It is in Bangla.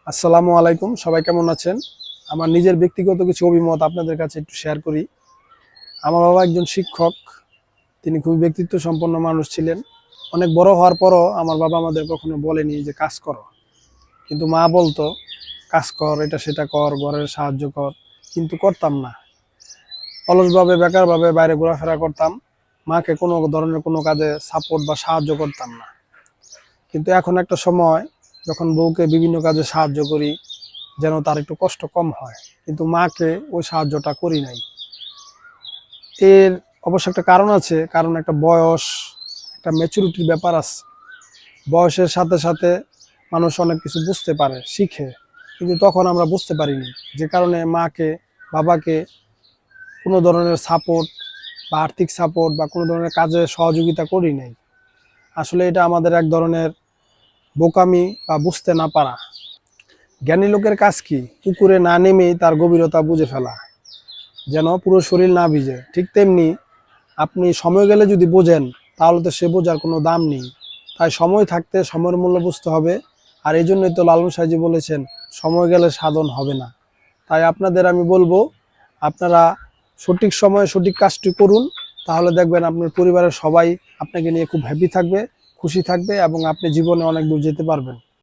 আসসালামু আলাইকুম, সবাই কেমন আছেন? আমার নিজের ব্যক্তিগত কিছু অভিমত আপনাদের কাছে একটু শেয়ার করি। আমার বাবা একজন শিক্ষক। তিনি খুবই ব্যক্তিত্ব সম্পন্ন মানুষ ছিলেন। অনেক বড় হওয়ার পরও আমার বাবা আমাদের কখনো বলেনি যে কাজ করো, কিন্তু মা বলতো কাজ কর, এটা সেটা কর, ঘরের সাহায্য কর, কিন্তু করতাম না। অলসভাবে বেকারভাবে বাইরে ঘোরাফেরা করতাম। মাকে কোনো ধরনের কোনো কাজে সাপোর্ট বা সাহায্য করতাম না। কিন্তু এখন একটা সময় যখন বউকে বিভিন্ন কাজে সাহায্য করি, যেন তার একটু কষ্ট কম হয়, কিন্তু মাকে ওই সাহায্যটা করি নাই। এর অবশ্য একটা কারণ আছে, কারণ একটা বয়স, একটা ম্যাচুরিটির ব্যাপার আছে। বয়সের সাথে সাথে মানুষ অনেক কিছু বুঝতে পারে, শিখে, কিন্তু তখন আমরা বুঝতে পারিনি, যে কারণে মাকে, বাবাকে কোনো ধরনের সাপোর্ট বা আর্থিক সাপোর্ট বা কোনো ধরনের কাজে সহযোগিতা করি নাই। আসলে এটা আমাদের এক ধরনের বোকামি বা বুঝতে না পারা। জ্ঞানী লোকের কাজ কি? পুকুরে না নেমেই তার গভীরতা বুঝে ফেলা, যেন পুরো শরীর না ভিজে। ঠিক তেমনি আপনি সময় গেলে যদি বোঝেন, তাহলে তো সে বোঝার কোনো দাম নেই। তাই সময় থাকতে সময়ের মূল্য বুঝতে হবে। আর এই জন্যই তো লালন সাহেজি বলেছেন, সময় গেলে সাধন হবে না। তাই আপনাদের আমি বলবো, আপনারা সঠিক সময়ে সঠিক কাজটি করুন, তাহলে দেখবেন আপনার পরিবারের সবাই আপনাকে নিয়ে খুব হ্যাপি থাকবে, খুশি থাকবে, এবং আপনি জীবনে অনেক দূর যেতে পারবেন।